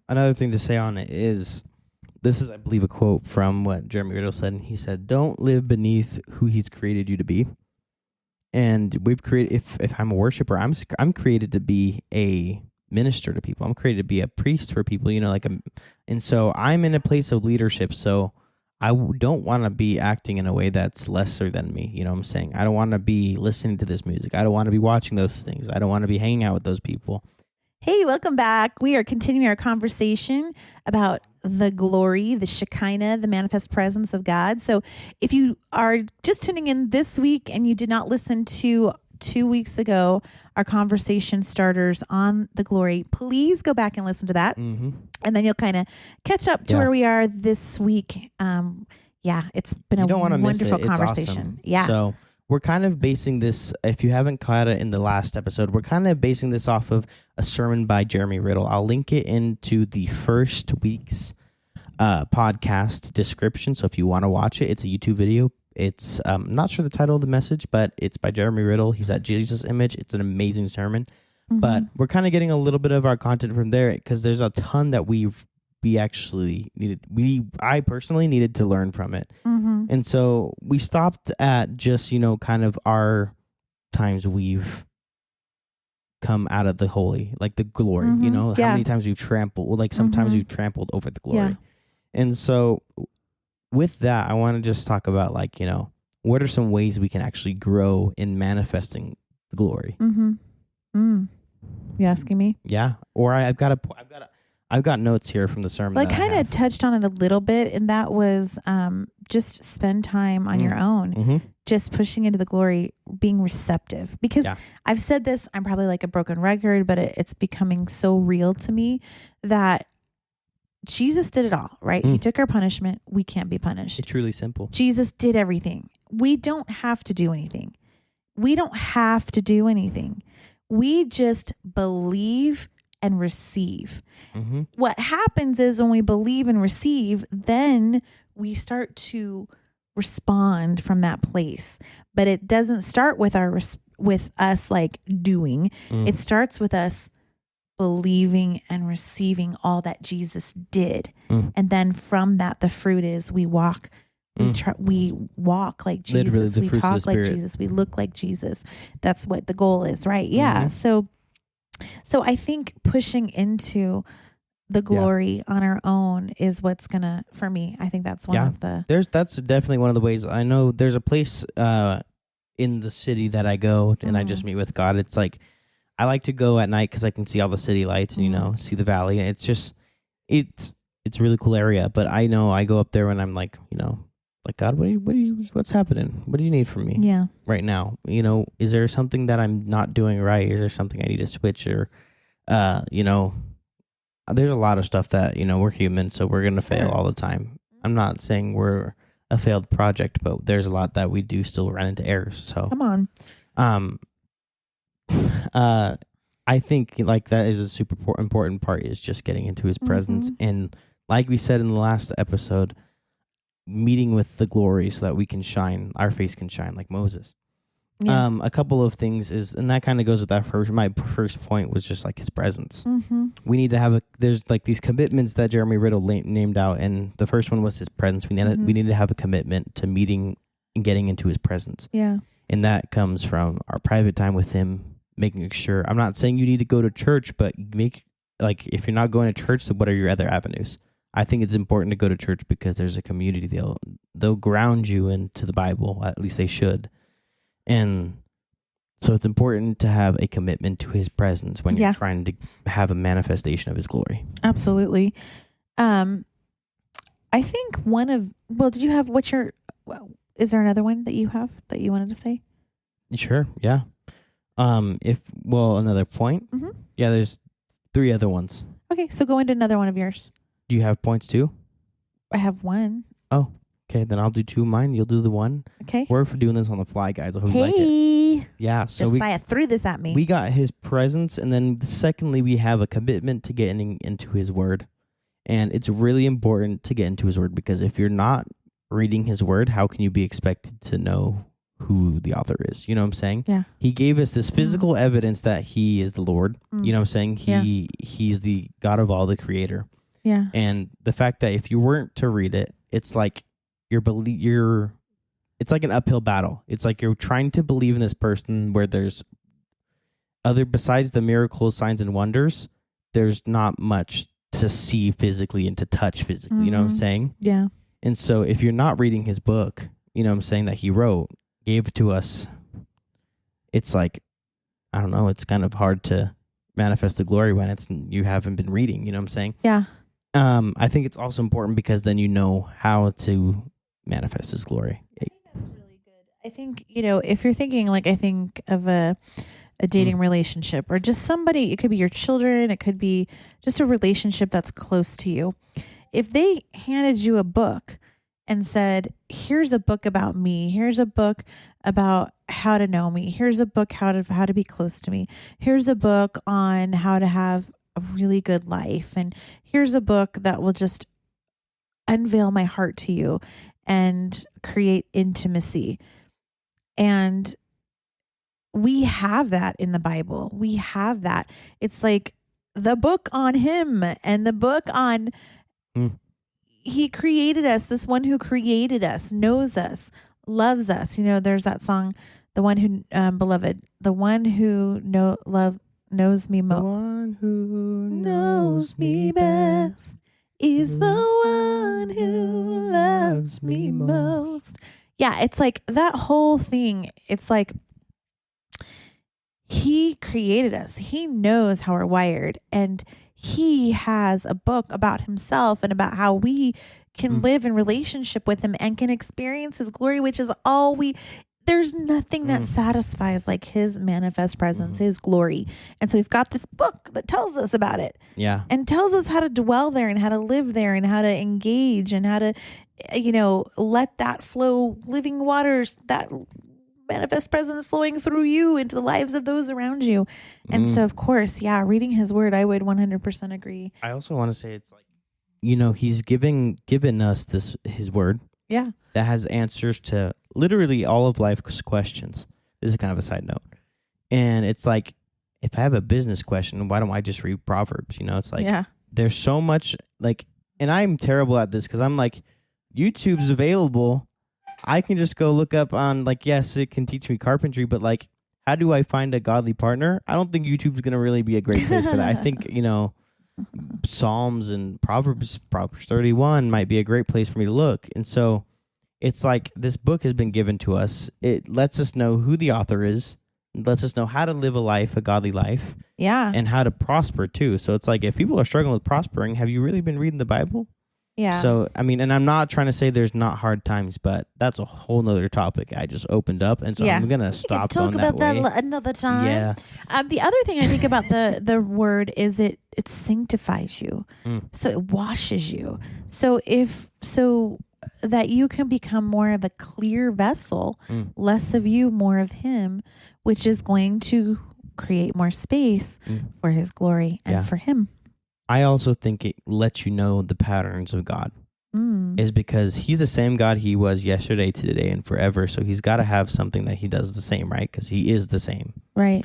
another thing to say on it is, this is, I believe, a quote from what Jeremy Riddle said. And he said, "Don't live beneath who He's created you to be." And we've created. If I'm a worshiper, I'm created to be a minister to people. I'm created to be a priest for people. And so I'm in a place of leadership. So I don't want to be acting in a way that's lesser than me. You know what I'm saying? I don't want to be listening to this music. I don't want to be watching those things. I don't want to be hanging out with those people. Hey, welcome back. We are continuing our conversation about the glory, the Shekinah, the manifest presence of God. So if you are just tuning in this week and you did not listen to 2 weeks ago, our conversation starters on the glory, please go back and listen to that. Mm-hmm. And then you'll kind of catch up to where we are this week. It's been a wonderful conversation. Awesome. Yeah. So we're kind of basing this, if you haven't caught it in the last episode, we're kind of basing this off of a sermon by Jeremy Riddle. I'll link it into the first week's podcast description. So if you want to watch it, it's a YouTube video. It's I'm not sure the title of the message, but it's by Jeremy Riddle. He's at Jesus Image. It's an amazing sermon. Mm-hmm. But we're kind of getting a little bit of our content from there because there's a ton that we actually needed. I personally needed to learn from it. Mm-hmm. And so we stopped at just, kind of our times we've come out of the holy, like the glory, Mm-hmm. how many times we've trampled, like sometimes we've trampled over the glory. Yeah. And so with that, I want to just talk about what are some ways we can actually grow in manifesting the glory? Mm-hmm. You asking me? Yeah. Or I've got notes here from the sermon. Well, I kind of touched on it a little bit, and that was just spend time on your own, just pushing into the glory, being receptive. Because I've said this, I'm probably like a broken record, but it's becoming so real to me that Jesus did it all, right? He took our punishment. We can't be punished. It's truly simple. Jesus did everything. We don't have to do anything. We just believe and receive. Mm-hmm. What happens is when we believe and receive, then we start to respond from that place. But it doesn't start with us like doing. It starts with us believing and receiving all that Jesus did. And then from that, the fruit is we walk. We walk like Jesus. We talk like Jesus. We look like Jesus. That's what the goal is, right? Yeah. So I think pushing into the glory on our own is what's gonna, for me, I think that's one of the. That's definitely one of the ways. I know there's a place in the city that I go and I just meet with God. It's like I like to go at night because I can see all the city lights and see the valley. It's just it's a really cool area. But I know I go up there when I'm like like, God, what's happening? What do you need from me right now? Is there something that I'm not doing right? Is there something I need to switch? Or, there's a lot of stuff that, we're human, so we're going to fail all the time. I'm not saying we're a failed project, but there's a lot that we do still run into errors. So come on. I think like that is a super important part is just getting into his presence. And like we said in the last episode, meeting with the glory so that we can shine, our face can shine like Moses. A couple of things and that kind of goes with that my first point was just like his presence. We need to have there's like these commitments that Jeremy Riddle named out, and the first one was his presence. We need to have a commitment to meeting and getting into his presence. Yeah. And that comes from our private time with him, making sure, I'm not saying you need to go to church, but if you're not going to church, then what are your other avenues? I think it's important to go to church because there's a community. They'll ground you into the Bible. At least they should. And so it's important to have a commitment to his presence when you're trying to have a manifestation of his glory. Absolutely. I think did you have, is there another one that you have that you wanted to say? Sure. Yeah. Another point. Yeah, there's 3 other ones. Okay. So go into another one of yours. Do you have points too? I have one. Oh, okay. Then I'll do 2 of mine. You'll do the one. Okay. We're doing this on the fly, guys. I hope you like it. Yeah. So Josiah threw this at me. We got his presence, and then secondly, we have a commitment to getting into his word. And it's really important to get into his word because if you're not reading his word, how can you be expected to know who the author is. You know what I'm saying? Yeah. He gave us this physical evidence that he is the Lord. You know what I'm saying? He's the God of all, the creator. Yeah. And the fact that if you weren't to read it, it's like it's like an uphill battle. It's like you're trying to believe in this person where there's besides the miracles, signs, and wonders, there's not much to see physically and to touch physically. You know what I'm saying? Yeah. And so if you're not reading his book, you know what I'm saying, that he gave to us, it's like, I don't know, it's kind of hard to manifest the glory when you haven't been reading, you know what I'm saying? Yeah. I think it's also important because then you know how to manifest his glory. I think that's really good. I think, if you're thinking, like, I think of a dating relationship or just somebody, it could be your children, it could be just a relationship that's close to you. If they handed you a book and said, here's a book about me, here's a book about how to know me, here's a book how to be close to me, here's a book on how to have a really good life, and here's a book that will just unveil my heart to you and create intimacy. And we have that in the Bible. We have that. It's like the book on him and the book on he created us. This one who created us knows us, loves us. There's that song, the one who, beloved, the one who knows me most. The one who knows me best is the one who loves me most. Yeah, it's like that whole thing. It's like he created us. He knows how we're wired, and he has a book about himself and about how we can live in relationship with him and can experience his glory, which is all there's nothing that satisfies like his manifest presence, his glory. And so we've got this book that tells us about it. Yeah. And tells us how to dwell there and how to live there and how to engage and how to, let that flow, living waters, that manifest presence flowing through you into the lives of those around you. And so, of course, reading his word, I would 100% agree. I also want to say it's like, he's given us his word. Yeah. That has answers to literally all of life's questions. This is kind of a side note. And it's like, if I have a business question, why don't I just read Proverbs? It's like, there's so much, like, and I'm terrible at this because I'm like, YouTube's available. I can just go look up on, like, yes, it can teach me carpentry, but like, how do I find a godly partner? I don't think YouTube's going to really be a great place for that. I think, Psalms and Proverbs 31 might be a great place for me to look. And so it's like this book has been given to us. It lets us know who the author is. It lets us know how to live a godly life. Yeah. And how to prosper too. So it's like, if people are struggling with prospering, have you really been reading the Bible? Yeah. So, I mean, and I'm not trying to say there's not hard times, but that's a whole nother topic I just opened up. And so I'm going to stop on that way. Talk about that another time. Yeah. The other thing I think about the word is it sanctifies you. So it washes you. So that you can become more of a clear vessel, less of you, more of him, which is going to create more space for his glory and for him. I also think it lets you know the patterns of God is because he's the same God he was yesterday, today, and forever. So he's got to have something that he does the same, right? Because he is the same. Right.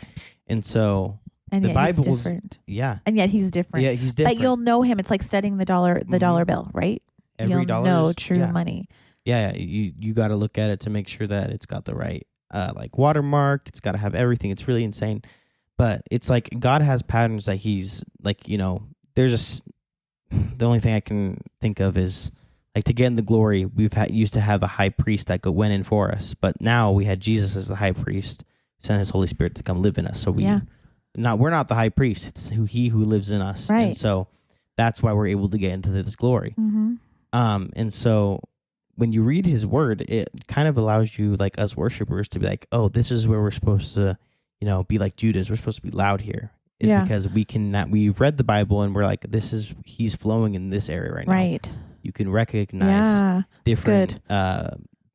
And so the Bible's different. Yeah. And yet he's different. Yeah, he's different. But you'll know him. It's like studying the dollar bill, right? You'll know true money. Yeah. You got to look at it to make sure that it's got the right like watermark. It's got to have everything. It's really insane. But it's like God has patterns that he's like, there's the only thing I can think of is like to get in the glory. Used to have a high priest that went in for us, but now we had Jesus as the high priest, sent his Holy Spirit to come live in us. So we're not the high priest; it's he who lives in us, right? And so that's why we're able to get into this glory. And so when you read His Word, it kind of allows you, like us worshipers, to be like, oh, this is where we're supposed to, be like Judas. We're supposed to be loud here. Because we've read the Bible and we're like, he's flowing in this area right now. Right. You can recognize different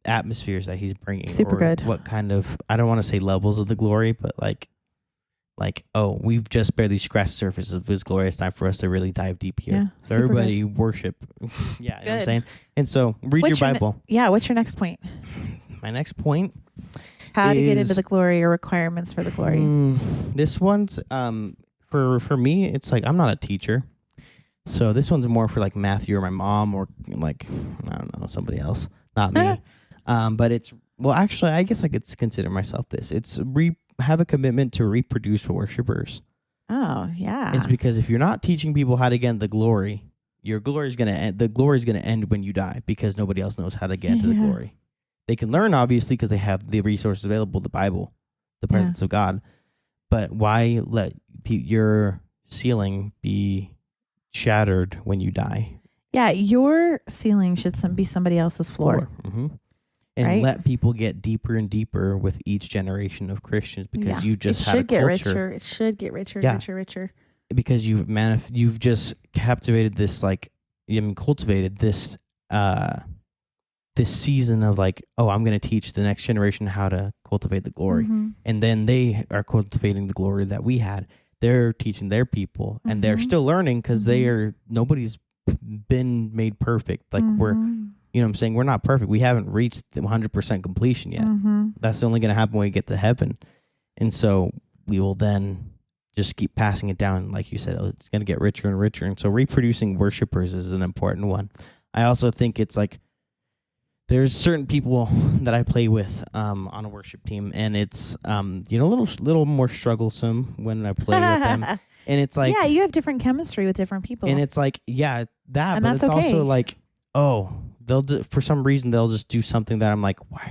atmospheres that he's bringing. Super good. What kind of, I don't want to say levels of the glory, but like, oh, we've just barely scratched the surface of his glory. It's time for us to really dive deep here. Yeah, so everybody worship. Yeah, you know what I'm saying? And so read your Bible. What's your next point? my next point. How to get into the glory or requirements for the glory. This one's for me, it's like I'm not a teacher. So this one's more for like Matthew or my mom or like, I don't know, somebody else, not me. But it's, well, actually, I guess I could consider myself this. It's have a commitment to reproduce worshipers. Oh, yeah. It's because if you're not teaching people how to get into the glory, your glory is going to end. The glory is going to end when you die because nobody else knows how to get into the glory. They can learn, obviously, because they have the resources available, the Bible, the presence of God. But why let your ceiling be shattered when you die? Yeah, your ceiling should be somebody else's floor. Mm-hmm. And let people get deeper and deeper with each generation of Christians because you just had a culture. It should get richer, richer. Because you've just captivated this, like, cultivated this this season of like, oh, I'm going to teach the next generation how to cultivate the glory. Mm-hmm. And then they are cultivating the glory that we had. They're teaching their people and they're still learning because nobody's been made perfect. Like we're, you know what I'm saying? We're not perfect. We haven't reached the 100% completion yet. That's only going to happen when we get to heaven. And so we will then just keep passing it down. Like you said, it's going to get richer and richer. And so reproducing worshipers is an important one. I also think it's like, there's certain people that I play with on a worship team, and it's a little more strugglesome when I play with them. And it's like, you have different chemistry with different people, and it's like, and but that's it's okay. also like, oh, for some reason they'll just do something that I'm like, why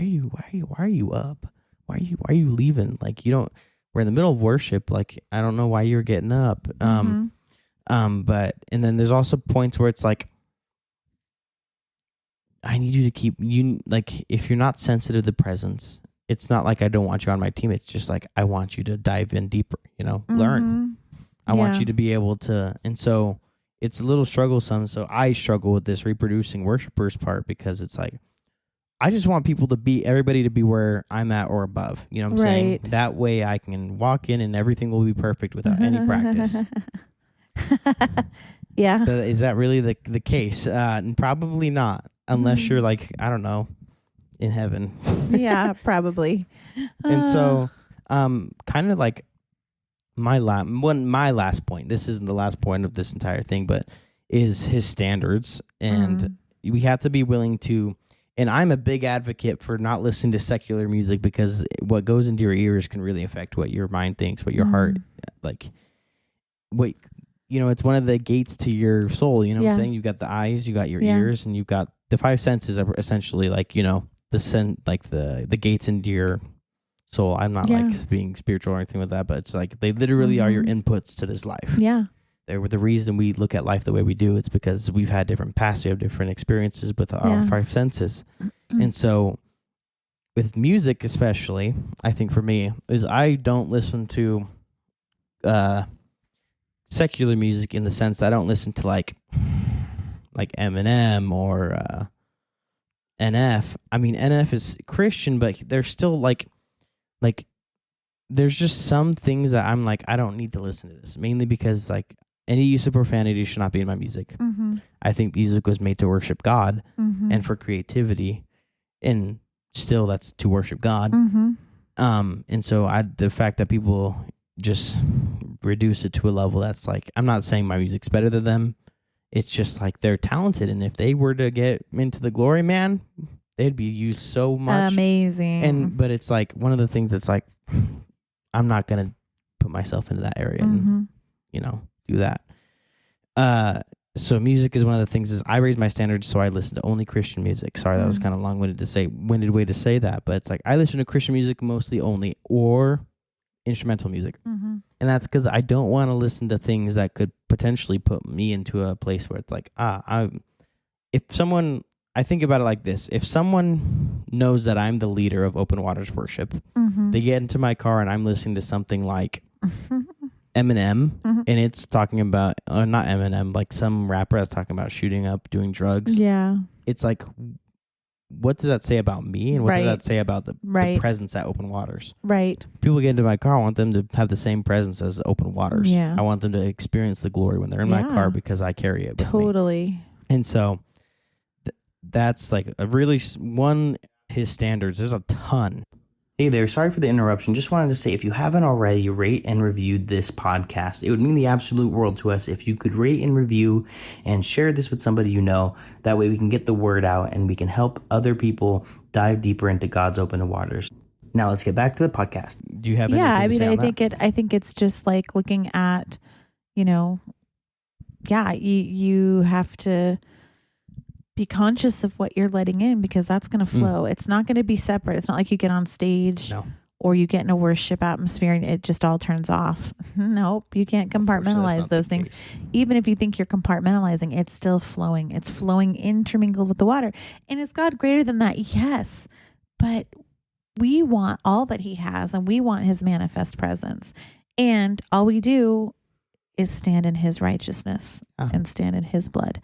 are you up? Why are you leaving? Like we're in the middle of worship. Like I don't know why you're getting up. But and then there's also points where it's like, I need you to like, if you're not sensitive to the presence, it's not like I don't want you on my team. It's just like, I want you to dive in deeper, learn. I want you to be able to. And so it's a little strugglesome. So I struggle with this reproducing worshipers part because it's like, I just want everybody to be where I'm at or above. You know what I'm saying? That way I can walk in and everything will be perfect without any practice. Yeah. So is that really the case? Probably not. Unless you're like, I don't know, in heaven. Yeah, probably. And so, kind of like my last point. This isn't the last point of this entire thing, but is his standards, and we have to be willing to. And I'm a big advocate for not listening to secular music because what goes into your ears can really affect what your mind thinks, what your heart like. It's one of the gates to your soul. You know what I'm saying? You've got the eyes, you got your ears, and you've got the five senses are essentially like, the gates into your soul. I'm not like being spiritual or anything with that, but it's like they literally are your inputs to this life. Yeah. They're the reason we look at life the way we do. It's because we've had different pasts, we have different experiences with our five senses. And so with music especially, I think for me, is I don't listen to secular music in the sense that I don't listen to like Eminem or NF. I mean, NF is Christian, but they're still like there's just some things that I'm like, I don't need to listen to this, mainly because like any use of profanity should not be in my music. I think music was made to worship God and for creativity, and still that's to worship God. And so the fact that people just reduce it to a level that's like, I'm not saying my music's better than them. It's just like they're talented, and if they were to get into the glory, man, they'd be used so much. Amazing. But it's like one of the things that's like, I'm not gonna put myself into that area and do that. So music is one of the things. Is I raise my standards, so I listen to only Christian music. Sorry, that was kind of long-winded way to say that, but it's like I listen to Christian music mostly only, or instrumental music. And that's because I don't want to listen to things that could potentially put me into a place where it's like, I think about it like this. If someone knows that I'm the leader of Open Waters Worship, they get into my car and I'm listening to something like Eminem, and it's talking about, not Eminem, like some rapper that's talking about shooting up, doing drugs. Yeah. It's like, what does that say about me, and what does that say about the presence at Open Waters? Right. People get into my car, I want them to have the same presence as Open Waters. Yeah. I want them to experience the glory when they're in my car because I carry it with me. Totally. And so that's like a really one his standards. There's a ton. Hey there, sorry for the interruption. Just wanted to say, if you haven't already, rate and reviewed this podcast. It would mean the absolute world to us if you could rate and review and share this with somebody you know. That way we can get the word out and we can help other people dive deeper into God's open waters. Now let's get back to the podcast. Do you have anything to say on that? I think it's just like looking at, you have to be conscious of what you're letting in, because that's going to flow. It's not going to be separate. It's not like you get on stage or you get in a worship atmosphere and it just all turns off. Nope. You can't compartmentalize those things. Even if you think you're compartmentalizing, it's still flowing. It's flowing intermingled with the water. And is God greater than that? Yes. But we want all that he has, and we want his manifest presence. And all we do is stand in his righteousness and stand in his blood.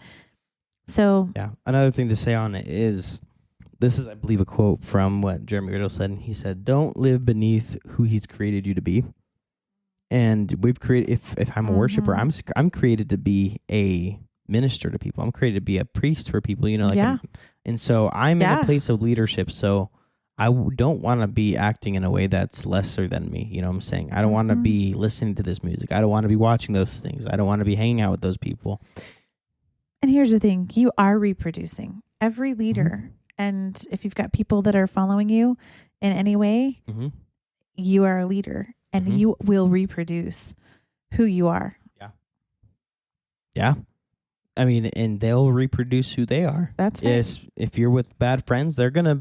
So another thing to say on it is, this is, I believe, a quote from what Jeremy Riddle said. He said, "Don't live beneath who he's created you to be." And we've created. If I'm a worshiper, I'm created to be a minister to people. I'm created to be a priest for people. And so I'm in a place of leadership. So I don't want to be acting in a way that's lesser than me. You know what I'm saying? I don't want to be listening to this music. I don't want to be watching those things. I don't want to be hanging out with those people. And here's the thing, you are reproducing. Every leader, and if you've got people that are following you in any way, you are a leader, and you will reproduce who you are. Yeah. I mean, and they'll reproduce who they are. That's right. Yes, if you're with bad friends, they're gonna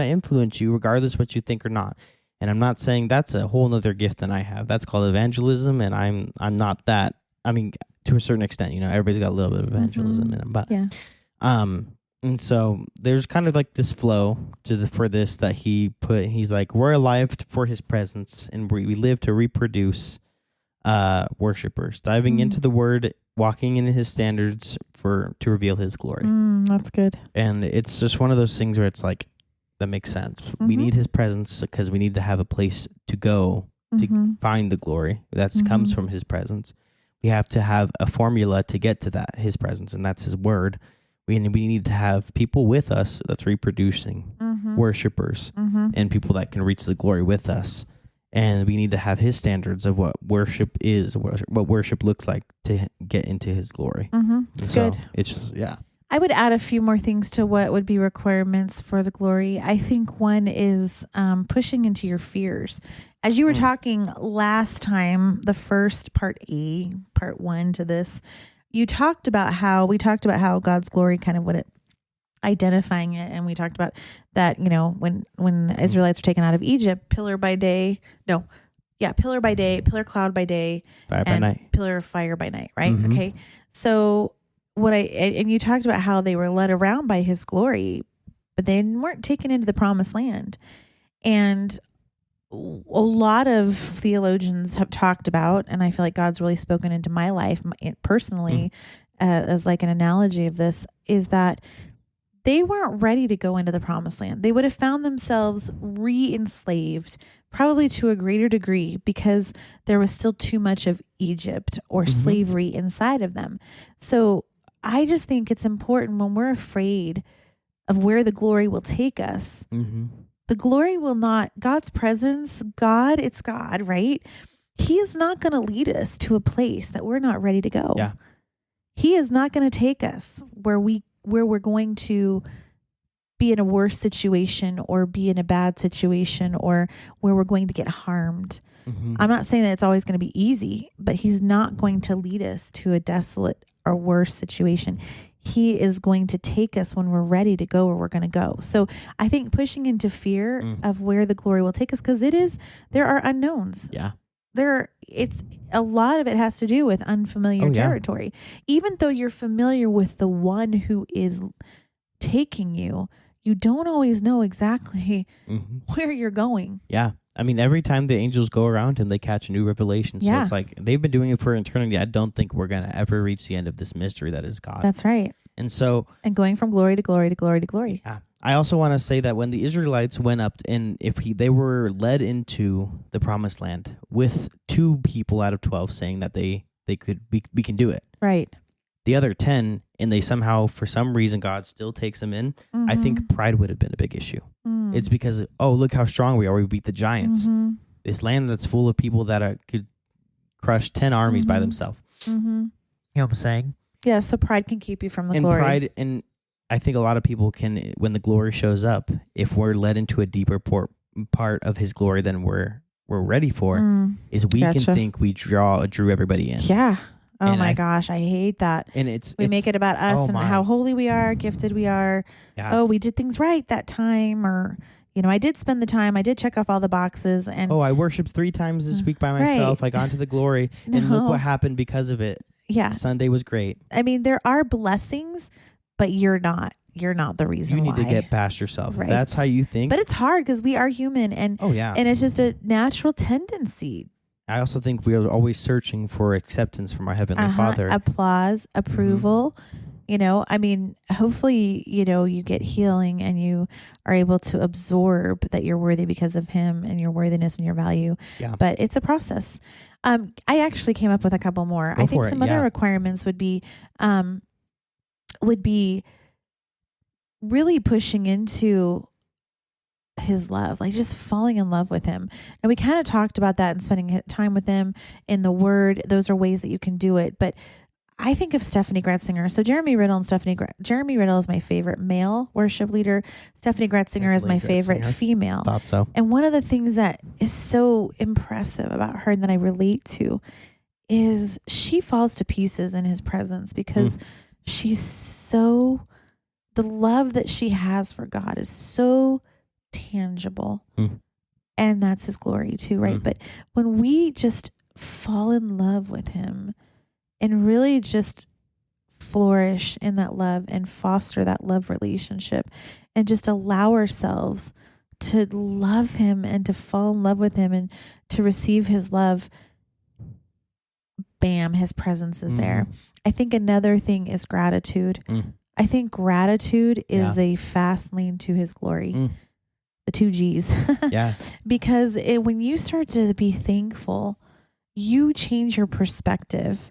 influence you regardless what you think or not. And I'm not saying that's a whole nother gift than I have. That's called evangelism, and I'm not that. I mean, to a certain extent, everybody's got a little bit of evangelism in them, but and so there's kind of like this flow for this that he put. He's like, we're alive for his presence, and we live to reproduce worshipers, diving into the word, walking in his standards to reveal his glory. That's good. And it's just one of those things where it's like, that makes sense. We need his presence because we need to have a place to go to find the glory that comes from his presence. We have to have a formula to get to that, his presence, and that's his word. We need to have people with us that's reproducing worshipers and people that can reach the glory with us. And we need to have his standards of what worship is, what worship looks like to get into his glory. It's good. It's just, I would add a few more things to what would be requirements for the glory. I think one is pushing into your fears. As you were talking last time, the first part 1 to this, we talked about how God's glory, kind of what it, identifying it. And we talked about that, when the Israelites were taken out of Egypt, pillar by day, pillar cloud by day, fire by night, pillar of fire by night. Right. Okay. So and you talked about how they were led around by his glory, but they weren't taken into the promised land. And a lot of theologians have talked about, and I feel like God's really spoken into my life personally, as like an analogy of this, is that they weren't ready to go into the promised land. They would have found themselves re-enslaved, probably to a greater degree, because there was still too much of Egypt or slavery inside of them. So I just think it's important, when we're afraid of where the glory will take us, the glory will not, God's presence, it's God, right? He is not going to lead us to a place that we're not ready to go. Yeah. He is not going to take us where we're going to be in a worse situation or be in a bad situation or where we're going to get harmed. I'm not saying that it's always going to be easy, but he's not going to lead us to a desolate or worse situation. He is going to take us when we're ready to go where we're going to go. So I think pushing into fear of where the glory will take us, because there are unknowns. Yeah. It's a lot of it has to do with unfamiliar territory. Even though you're familiar with the one who is taking you, you don't always know exactly where you're going. Yeah. I mean, every time the angels go around him, they catch a new revelation. So it's like, they've been doing it for eternity. I don't think we're going to ever reach the end of this mystery that is God. That's right. And going from glory to glory to glory to glory. Yeah. I also want to say that when the Israelites went up, and they were led into the promised land with 2 people out of 12 saying that we can do it. Right. The other 10, and they somehow, for some reason, God still takes them in. I think pride would have been a big issue. It's because, look how strong we are. We beat the giants. This land that's full of people that could crush 10 armies by themselves. You know what I'm saying? Yeah, so pride can keep you from the glory. And I think a lot of people can, when the glory shows up, if we're led into a deeper part of his glory than we're ready for, is we can think we drew everybody in. Yeah. Oh my gosh, I hate that. And we make it about us and how holy we are, gifted we are. Yeah. Oh, we did things right that time, or I did spend the time. I did check off all the boxes, and I worshiped 3 times this week by myself. Right. I got into the glory, and look what happened because of it. Yeah, Sunday was great. I mean, there are blessings, but you're not the reason. You need to get past yourself. Right. If that's how you think. But it's hard because we are human, and and it's just a natural tendency. I also think we are always searching for acceptance from our Heavenly Father. Applause, approval. I mean, hopefully, you get healing and you are able to absorb that you're worthy because of Him and your worthiness and your value. Yeah. But it's a process. I actually came up with a couple more. I think some other requirements would be really pushing into His love, like just falling in love with Him. And we kind of talked about that and spending time with Him in the Word. Those are ways that you can do it. But I think of Stephanie Gretzinger. So Jeremy Riddle Jeremy Riddle is my favorite male worship leader. Stephanie Gretzinger is my favorite female. Thought so. And one of the things that is so impressive about her and that I relate to is she falls to pieces in His presence because the love that she has for God is so tangible. And that's His glory too, right? But when we just fall in love with Him and really just flourish in that love and foster that love relationship and just allow ourselves to love Him and to fall in love with Him and to receive His love, bam, His presence is there. I think another thing is gratitude. I think gratitude is a fast lane to His glory. The 2 G's. Yeah. Because when you start to be thankful, you change your perspective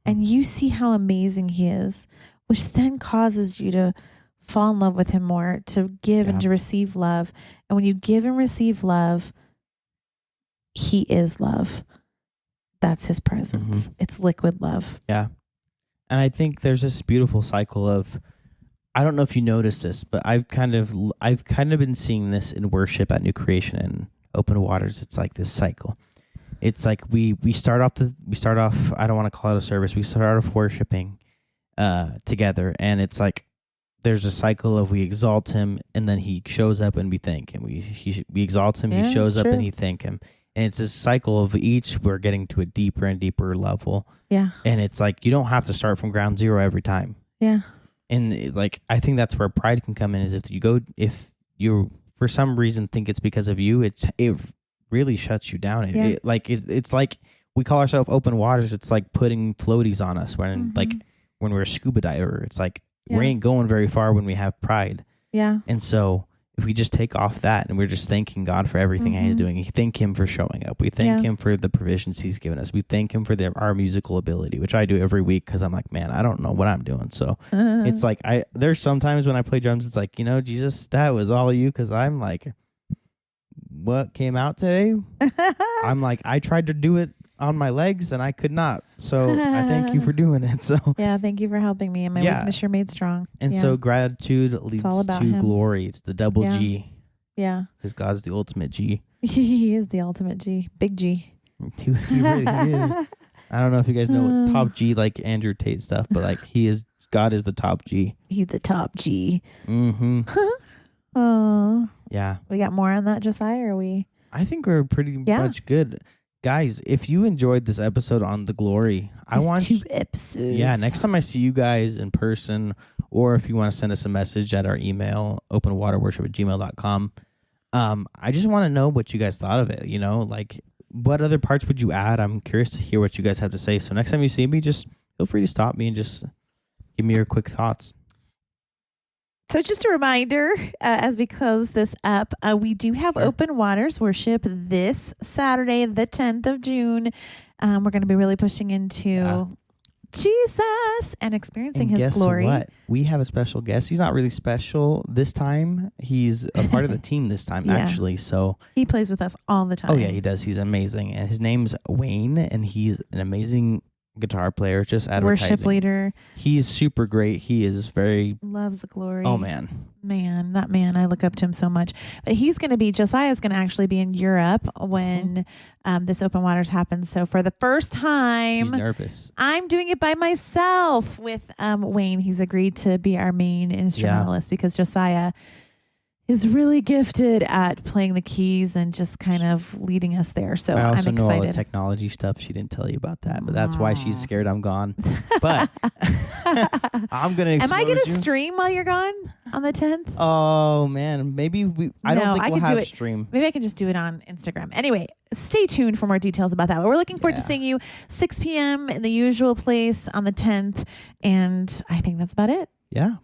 and you see how amazing He is, which then causes you to fall in love with Him more, to give and to receive love. And when you give and receive love, He is love. That's His presence. It's liquid love. Yeah. And I think there's this beautiful cycle of, I don't know if you noticed this, but I've kind of been seeing this in worship at New Creation and Open Waters. It's like this cycle. It's like we start off, I don't want to call it a service. We start off worshiping together, and it's like there's a cycle of we exalt Him, and then He shows up and we thank Him. We exalt Him, He shows up and He thank Him. And it's this cycle of we're getting to a deeper and deeper level. Yeah. And it's like you don't have to start from ground zero every time. Yeah. And like I think that's where pride can come in, is if you for some reason think it's because of you, it really shuts you down. It's like we call ourselves Open Waters. It's like putting floaties on us when when we're a scuba diver. It's like we ain't going very far when we have pride. Yeah. And so if we just take off that and we're just thanking God for everything He's doing, we thank Him for showing up. We thank Him for the provisions He's given us. We thank Him for our musical ability, which I do every week because I'm like, man, I don't know what I'm doing. So it's like there's sometimes when I play drums, it's like, Jesus, that was all you, because I'm like, what came out today? I'm like, I tried to do it on my legs and I could not. So I thank you for doing it. So yeah, thank you for helping me. And my weakness you're made strong. And so gratitude leads to Him. Glory. It's the double G. Yeah. Because God's the ultimate G. He is the ultimate G. Big G. He really is. I don't know if you guys know what top G, like Andrew Tate stuff, but like God is the top G. He's the top G. Oh. Yeah. We got more on that, Josiah, or we? I think we're pretty much good. Guys, if you enjoyed this episode on the glory, I want 2 episodes. Yeah, next time I see you guys in person, or if you want to send us a message at our email, openwaterworship@gmail.com, I just want to know what you guys thought of it. Like what other parts would you add? I'm curious to hear what you guys have to say. So next time you see me, just feel free to stop me and just give me your quick thoughts. So just a reminder, as we close this up, we do have Open Waters Worship this Saturday, the 10th of June. We're going to be really pushing into Jesus and experiencing And his guess glory. what? We have a special guest. He's not really special this time. He's a part of the team this time, Yeah. actually. So He plays with us all the time. oh yeah, he does. He's amazing, and his name's Wayne, and he's an amazing guitar player. Just advertising. Worship leader. He's super great. He is very. Loves the glory. Oh man. That man, I look up to him so much. But Josiah's going to actually be in Europe when this Open Waters happens. So for the first time, He's nervous. I'm doing it by myself with Wayne. He's agreed to be our main instrumentalist because Josiah is really gifted at playing the keys and just kind of leading us there. So I also I'm know all the excited. technology stuff. She didn't tell you about that, but that's why she's scared I'm gone. But I'm gonna. Am I gonna you. stream while you're gone on the 10th? Oh man, maybe I don't think we'll have stream. Maybe I can just do it on Instagram. Anyway, stay tuned for more details about that. But we're looking forward to seeing you 6 p.m. in the usual place on the 10th, and I think that's about it. Yeah,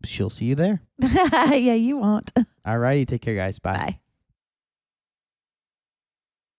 she'll see you there. Yeah, you won't. All righty, take care, guys. Bye. Bye.